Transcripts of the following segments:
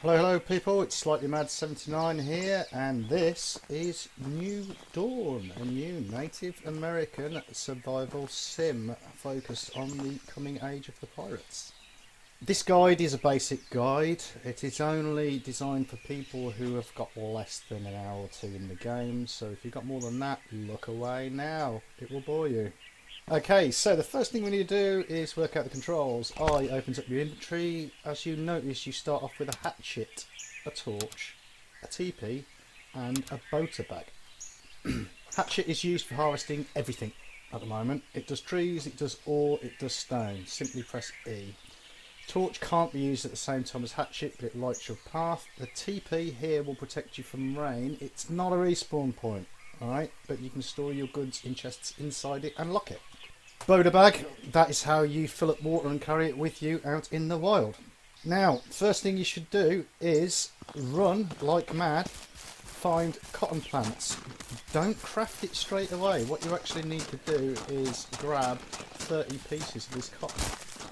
Hello, hello people, it's Slightly Mad 79 here, and this is New Dawn, a new Native American survival sim focused on the coming age of the pirates. This guide is a basic guide. It is only designed for people who have got less than an hour or two in the game, so if you've got more than that, look away now, it will bore you. Okay, so the first thing we need to do is work out the controls. I opens up your inventory. As you notice, you start off with a hatchet, a torch, a teepee, and a boater bag. Hatchet is used for harvesting everything at the moment. It does trees, it does ore, it does stone. Simply press E. Torch can't be used at the same time as hatchet, but it lights your path. The teepee here will protect you from rain. It's not a respawn point, alright, but you can store your goods in chests inside it and lock it. Boater bag, that is how you fill up water and carry it with you out in the wild. Now, first thing you should do is run like mad, find cotton plants. Don't craft it straight away. What you actually need to do is grab 30 pieces of this cotton.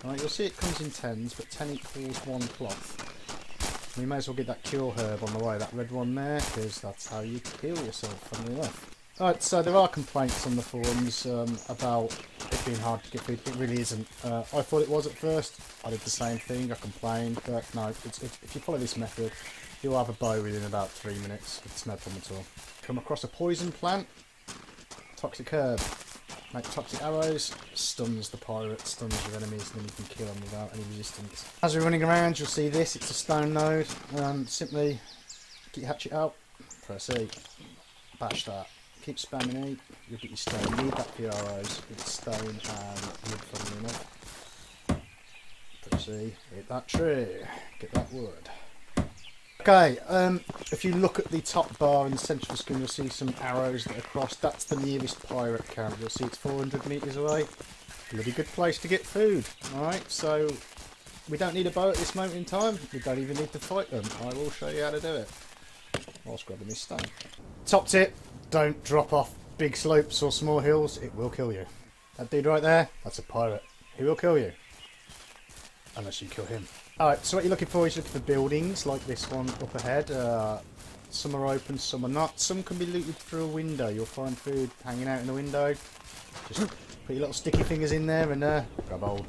Right, you'll see it comes in 10s, but 10 equals 1 cloth. We may as well get that cure herb on the way, that red one there, because that's how you heal yourself, funnily enough. Alright, so there are complaints on the forums about it being hard to get food. It really isn't. I thought it was at first. I did the same thing, I complained, but no, if you follow this method, you'll have a bow within about 3 minutes. It's no problem at all. Come across a poison plant, toxic herb. Make toxic arrows, stuns the pirate, stuns your enemies, and then you can kill them without any resistance. As we're running around, you'll see this, it's a stone node. Simply get your hatchet out, press E, bash that. Keep spamming E, you'll get your stone. You need that for your arrows. It's stone and wood, funnily enough. Press E, hit that tree, get that wood. Okay, if you look at the top bar in the centre of the screen, you'll see some arrows that are crossed. That's the nearest pirate camp. You'll see it's 400 metres away. Bloody good place to get food. Alright, so we don't need a bow at this moment in time. We don't even need to fight them. I will show you how to do it. Whilst grabbing this stone. Top tip, don't drop off big slopes or small hills. It will kill you. That dude right there, that's a pirate. He will kill you. Unless you kill him. Alright, so what you're looking for is looking for buildings like this one up ahead. Some are open, some are not. Some can be looted through a window. You'll find food hanging out in the window. Just put your little sticky fingers in there and grab hold.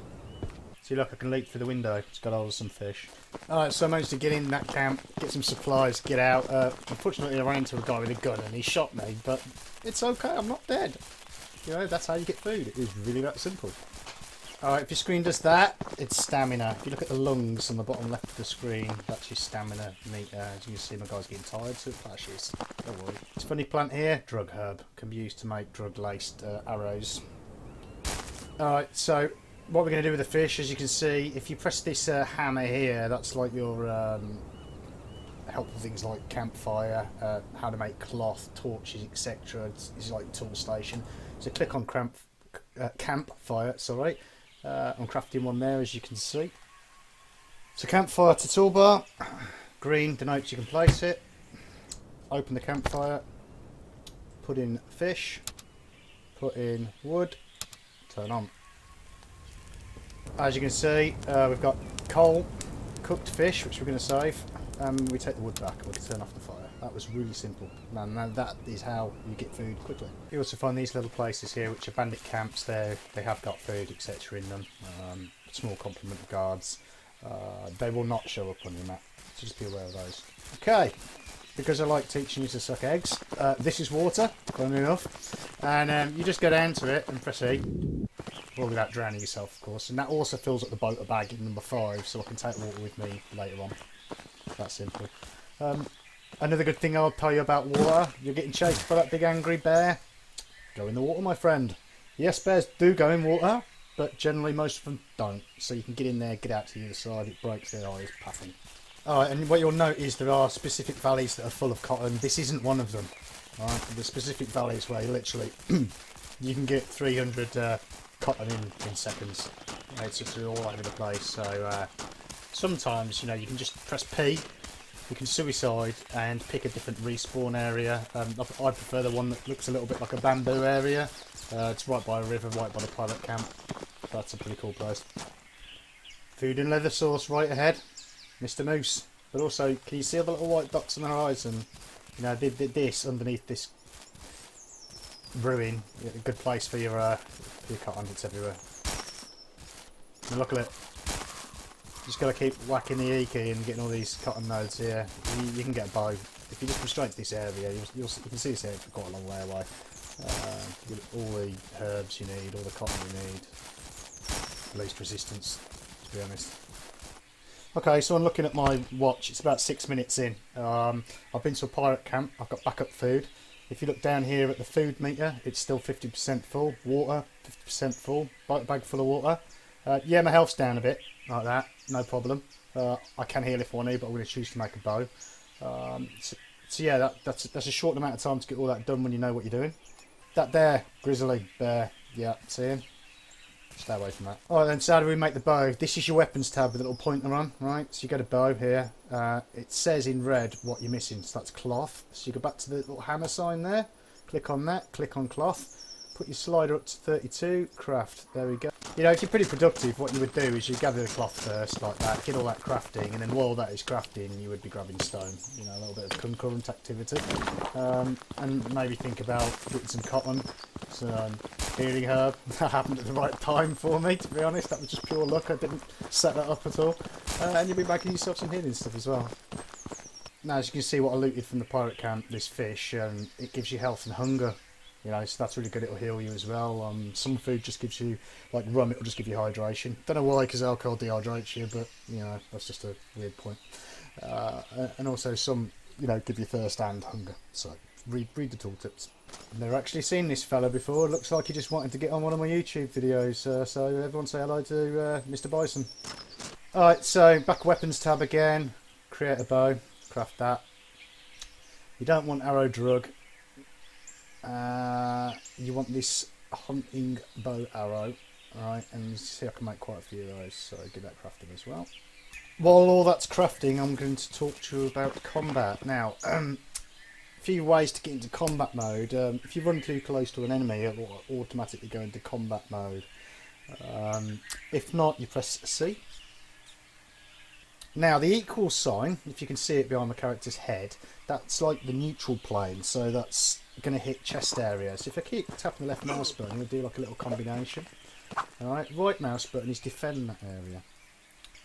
See, look, I can leap through the window. It's got hold of some fish. Alright, so I managed to get in that camp, get some supplies, get out. Unfortunately, I ran into a guy with a gun and he shot me, but it's okay, I'm not dead. You know, that's how you get food. It is really that simple. Alright, if your screen does that, it's stamina. If you look at the lungs on the bottom left of the screen, that's your stamina meter. As you can see, my guy's getting tired, so it flashes. Don't worry. This funny plant here, drug herb, can be used to make drug-laced arrows. Alright, so what we're going to do with the fish, as you can see, if you press this hammer here, that's like your help with things like campfire, how to make cloth, torches, etc. It's like a tool station. So click on campfire, sorry. I'm crafting one there, as you can see. So campfire to toolbar, green denotes you can place it. Open the campfire, put in fish, put in wood, turn on. As you can see, we've got coal, cooked fish, which we're going to save, and we take the wood back and we can turn off the fire. That was really simple, and that is how you get food quickly. You also find these little places here, which are bandit camps. They have got food, etc. in them. Small complement of guards. They will not show up on your map, so just be aware of those. Okay, because I like teaching you to suck eggs, this is water, funnily enough, and you just go down to it and press E. Well, without drowning yourself, of course, and that also fills up the boater bag in number 5, so I can take water with me later on. That simple. Another good thing I'll tell you about water, you're getting chased by that big angry bear, go in the water, my friend. Yes, bears do go in water, but generally most of them don't, so you can get in there, get out to the other side, it breaks their eyes, puffing. Alright, and what you'll note is there are specific valleys that are full of cotton. This isn't one of them. Alright, the specific valleys where you literally you can get 300 cotton in seconds. It's just all over the place, so sometimes, you know, you can just press P, you can suicide and pick a different respawn area. I prefer the one that looks a little bit like a bamboo area. It's right by a river, right by the pirate camp. That's a pretty cool place. Food and leather source right ahead. Mr. Moose. But also, can you see all the little white dots on the horizon? You know, this underneath this ruin, a good place for your cotton. It's everywhere. And look at it. Just got to keep whacking the E key and getting all these cotton nodes here. You can get a bow. If you just restrain this area, you can see this area for quite a long way away. You get all the herbs you need, all the cotton you need. Least resistance, to be honest. Okay, so I'm looking at my watch. It's about 6 minutes in. I've been to a pirate camp. I've got backup food. If you look down here at the food meter, it's still 50% full. Water, 50% full. Bag full of water. Yeah, my health's down a bit, like that. No problem. I can heal if I need, but I'm going to choose to make a bow. So yeah, that's a short amount of time to get all that done when you know what you're doing. That there, grizzly bear. Yeah, see him? Stay away from that. Alright then, so how do we make the bow? This is your weapons tab with a little pointer on, right? So you get a bow here. It says in red what you're missing, so that's cloth. So you go back to the little hammer sign there, click on that, click on cloth, put your slider up to 32, craft. There we go. You know, if you're pretty productive, what you would do is you gather the cloth first, like that, get all that crafting, and then while that is crafting, you would be grabbing stone. You know, a little bit of concurrent activity. And maybe think about getting some cotton, some healing herb. That happened at the right time for me, to be honest. That was just pure luck. I didn't set that up at all. And you'll be making yourself some healing stuff as well. Now, as you can see what I looted from the pirate camp, this fish, it gives you health and hunger. You know, so that's really good. It'll heal you as well. Some food just gives you, like rum, it'll just give you hydration. Don't know why, because alcohol dehydrates you, but, you know, that's just a weird point. And also some, you know, give you thirst and hunger. So, read the tooltips. I've never actually seen this fella before. Looks like he just wanted to get on one of my YouTube videos. So everyone say hello to Mr. Bison. Alright, so back weapons tab again. Create a bow. Craft that. You don't want arrow drug. You want this hunting bow arrow. Alright, and you see I can make quite a few of those. So get that crafting as well. While all that's crafting, I'm going to talk to you about combat. Now, few ways to get into combat mode. If you run too close to an enemy, it will automatically go into combat mode. If not, you press C. Now the equal sign, if you can see it behind the character's head, that's like the neutral plane, so that's going to hit chest area. So if I keep tapping the left mouse button, it'll do like a little combination. Alright, right mouse button is defend that area.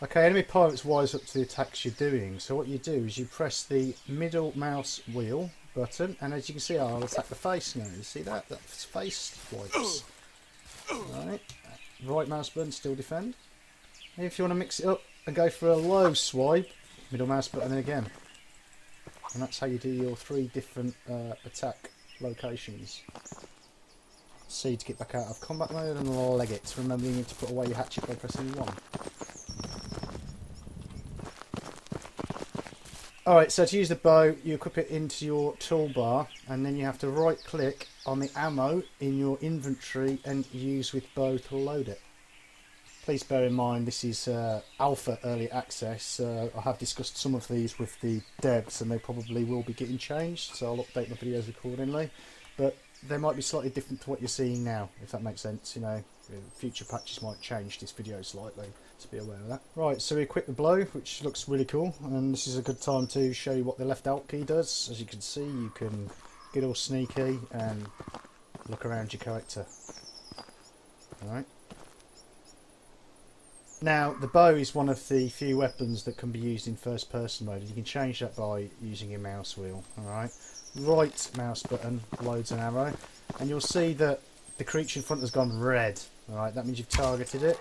Okay, enemy pirates wise up to the attacks you're doing. So what you do is you press the middle mouse wheel button, and as you can see, I'll attack the face now. You see that? That's face wipes. Right, right mouse button, still defend. And if you want to mix it up and go for a low swipe, middle mouse button again. And that's how you do your 3 different attack locations. C to get back out of combat mode, and leg it. Remember, you need to put away your hatchet by pressing 1. Alright, so to use the bow, you equip it into your toolbar, and then you have to right click on the ammo in your inventory and use with bow to load it. Please bear in mind this is alpha early access. I have discussed some of these with the devs, and they probably will be getting changed, so I'll update my videos accordingly. But they might be slightly different to what you're seeing now, if that makes sense. You know, future patches might change this video slightly, to be aware of that. Right, so we equip the blow, which looks really cool, and this is a good time to show you what the left alt key does. As you can see, you can get all sneaky and look around your character. Alright. Now, the bow is one of the few weapons that can be used in first person mode. You can change that by using your mouse wheel. Alright. Right mouse button loads an arrow, and you'll see that the creature in front has gone red. Alright, that means you've targeted it.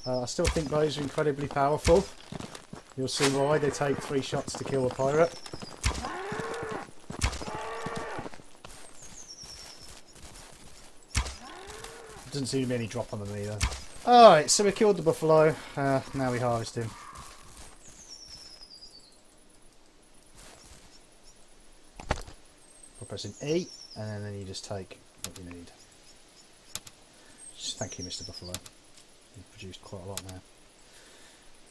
I still think bows are incredibly powerful. You'll see why. They take 3 shots to kill a pirate. Doesn't seem to be any drop on them either. Alright, so we killed the buffalo. Now we harvest him. By pressing E, and then you just take what you need. Just thank you, Mr. Buffalo. You've produced quite a lot now.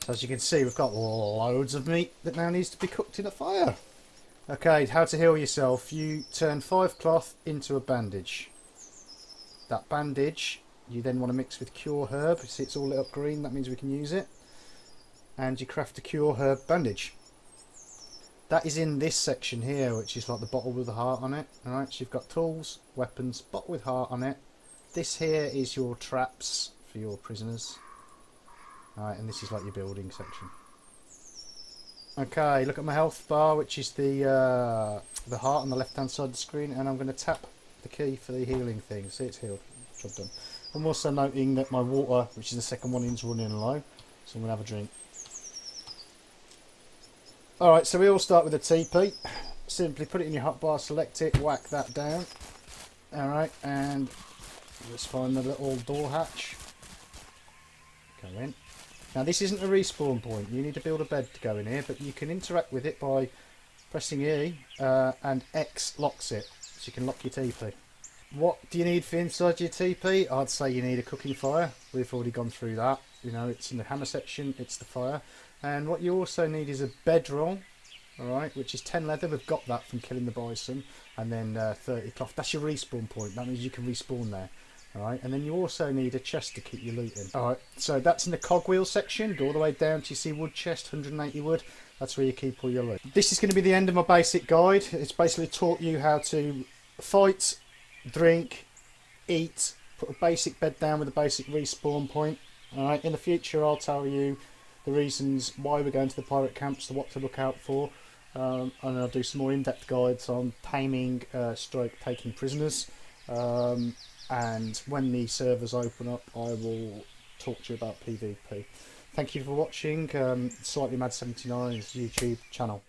So as you can see, we've got loads of meat that now needs to be cooked in a fire. Okay, how to heal yourself. You turn 5 cloth into a bandage. That bandage you then want to mix with cure herb. See, it's all lit up green, that means we can use it. and you craft a cure herb bandage. That is in this section here, which is like the bottle with the heart on it. Alright, so you've got tools, weapons, bottle with heart on it. This here is your traps for your prisoners. Alright, and this is like your building section. Okay, look at my health bar, which is the heart on the left hand side of the screen, and I'm going to tap the key for the healing thing. See, it's healed. Job done. I'm also noting that my water, which is the second one, is running low, so I'm going to have a drink. Alright, so we all start with a TP. Simply put it in your hotbar, select it, whack that down. Alright, and let's find the little door hatch. Go in. Now this isn't a respawn point, you need to build a bed to go in here, but you can interact with it by pressing E and X locks it, so you can lock your TP. What do you need for inside your TP? I'd say you need a cooking fire. We've already gone through that. You know, it's in the hammer section, it's the fire. And what you also need is a bedroll, alright, which is 10 leather. We've got that from killing the bison. And then 30 cloth. That's your respawn point. That means you can respawn there. Alright, and then you also need a chest to keep your loot in. Alright, so that's in the cogwheel section. Go all the way down to you see wood chest, 180 wood. That's where you keep all your loot. This is going to be the end of my basic guide. It's basically taught you how to fight, drink, eat, put a basic bed down with a basic respawn point. Alright, in the future I'll tell you the reasons why we're going to the pirate camps, to what to look out for, and I'll do some more in-depth guides on taming stroke taking prisoners, and when the servers open up I will talk to you about PvP. Thank you for watching Slightly Mad 79's YouTube channel.